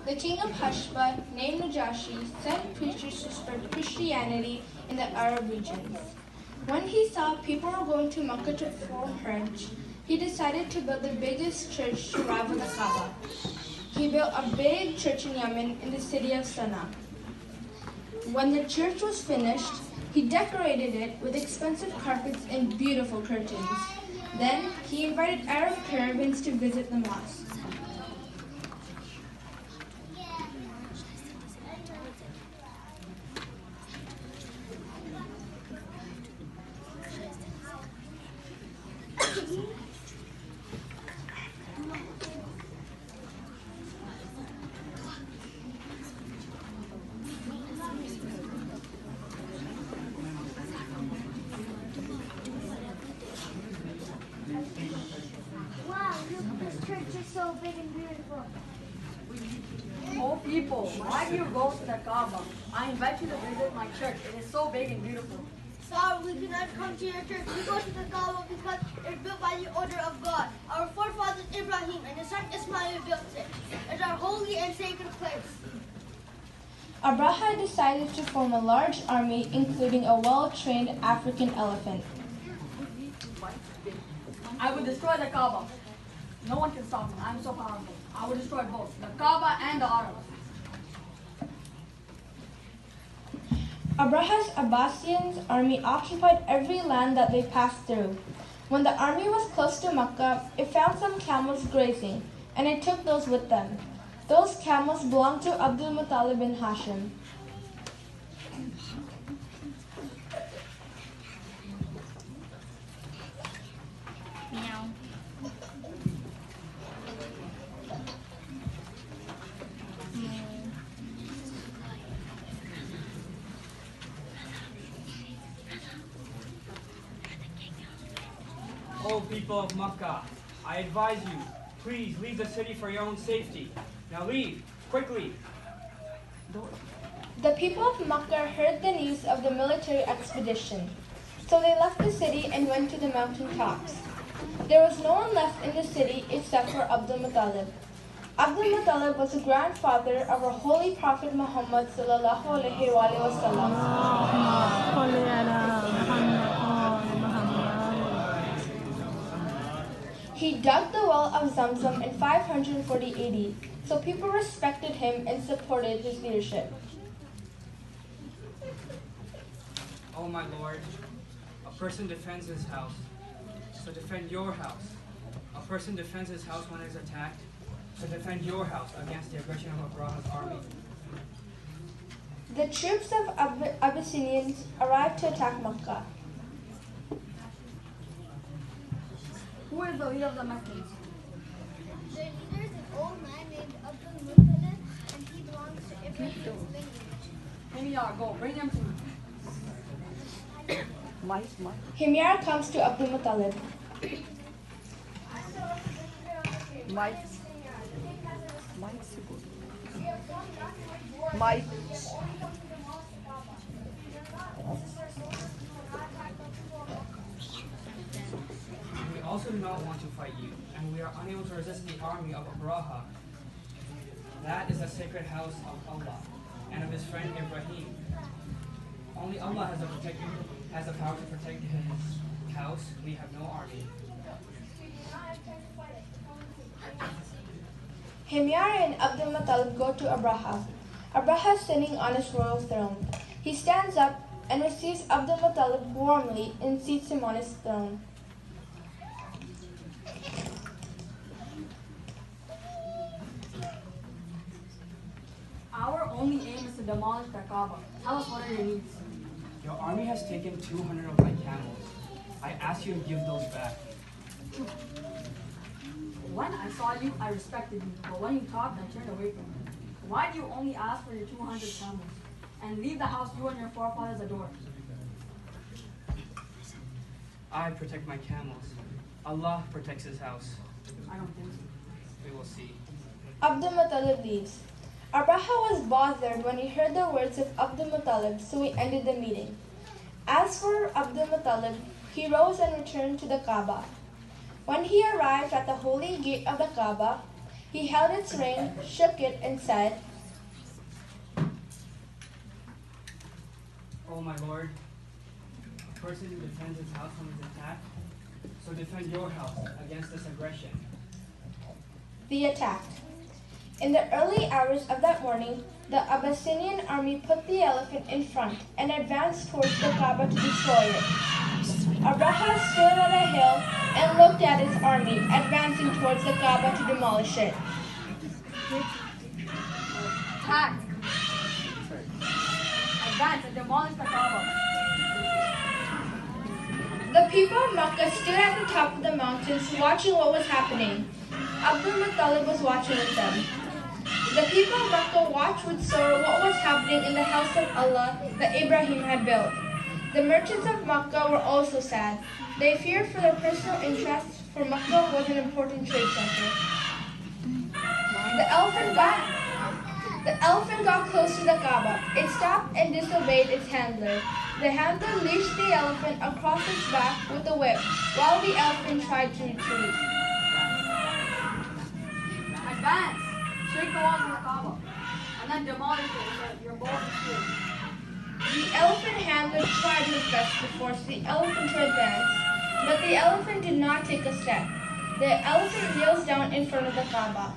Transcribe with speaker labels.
Speaker 1: The king of Hashba, named Najashi, sent preachers to spread Christianity in the Arab regions. When he saw people were going to Mecca to perform Hajj, he decided to build the biggest church to rival the Kaaba. He built a big church in Yemen in the city of Sana'a. When the church was finished, he decorated it with expensive carpets and beautiful curtains. Then he invited Arab caravans to visit the mosque.
Speaker 2: Wow, look, this church is so big and beautiful.
Speaker 3: Oh people, why do you go to the Kaaba? I invite you to visit my church. It is so big and beautiful.
Speaker 4: Sir, we cannot come to your church. We go to the Kaaba because it's built by the order of God. Our forefathers Ibrahim and his son Ismail built it. It's our holy and sacred place.
Speaker 1: Abraha decided to form a large army, including a well-trained African elephant.
Speaker 3: I will destroy the Kaaba. No one can stop me. I am so powerful. I will destroy both the Kaaba and the Arabs.
Speaker 1: Abraha's Abbasians' army occupied every land that they passed through. When the army was close to Mecca, it found some camels grazing, and it took those with them. Those camels belonged to Abdul Muttalib bin Hashim.
Speaker 5: O people of Makkah, I advise you, please leave the city for your own safety. Now leave, quickly.
Speaker 1: The people of Makkah heard the news of the military expedition, so they left the city and went to the mountain tops. There was no one left in the city except for Abdul Muttalib. Abdul Muttalib was the grandfather of our holy Prophet Muhammad sallallahu alaihi wasallam. He dug the well of Zamzam in 540 AD, so people respected him and supported his leadership.
Speaker 5: Oh my lord, a person defends his house, so defend your house. A person defends his house when it is attacked, so defend your house against the aggression of Abraha's army.
Speaker 1: The troops of Abyssinians arrived to attack Makkah.
Speaker 3: Who is the leader of the Meccans?
Speaker 2: Their leader is an old man named Abdul Muttalib, and he belongs to Ibrahim's lineage.
Speaker 3: Himyar, go, bring them to me.
Speaker 1: Himyar comes to Abdul Muttalib.
Speaker 5: We also do not want to fight you, and we are unable to resist the army of Abraha. That is the sacred house of Allah and of his friend Ibrahim. Only Allah has the power to protect his house. We have no army.
Speaker 1: Himyar and Abdul Muttalib go to Abraha. Abraha is sitting on his royal throne. He stands up and receives Abdul Muttalib warmly and seats him on his throne.
Speaker 3: Our only aim is to demolish the Kaaba. Tell us what are your needs.
Speaker 5: Your army has taken 200 of my camels. I ask you to give those back.
Speaker 3: When I saw you, I respected you, but when you talked, I turned away from you. Why do you only ask for your 200 camels and leave the house you and your forefathers adored?
Speaker 5: I protect my camels. Allah protects his house.
Speaker 3: I don't think so.
Speaker 5: We will see.
Speaker 1: Abdul Muttalib leaves. Abraha was bothered when he heard the words of Abdul Muttalib, so he ended the meeting. As for Abdul Muttalib, he rose and returned to the Kaaba. When he arrived at the holy gate of the Kaaba, He held its rein, shook it, and said,
Speaker 5: "Oh my lord, a person who defends his house from his attack, so defend your house against this aggression."
Speaker 1: The attack. In the early hours of that morning, the Abyssinian army put the elephant in front and advanced towards the Kaaba to destroy it. Abraha stood on a hill and looked at his army advancing towards the Kaaba to demolish it.
Speaker 3: Attack! Advance and demolish the Kaaba.
Speaker 1: The people of Makkah stood at the top of the mountains watching what was happening. Abdul Muttalib was watching with them. The people of Makkah watched with sorrow what was happening in the house of Allah that Ibrahim had built. The merchants of Makkah were also sad. They feared for their personal interests, for Makkah was an important trade center. The elephant got close to the Kaaba. It stopped and disobeyed its handler. The handler leashed the elephant across its back with a whip, while the elephant tried to retreat.
Speaker 3: Advance! Shake the walls of the Kaaba. And then demolish it with your bow and spear.
Speaker 1: The elephant handler tried his best to force the elephant to advance, but the elephant did not take a step. The elephant kneels down in front of the Kaaba.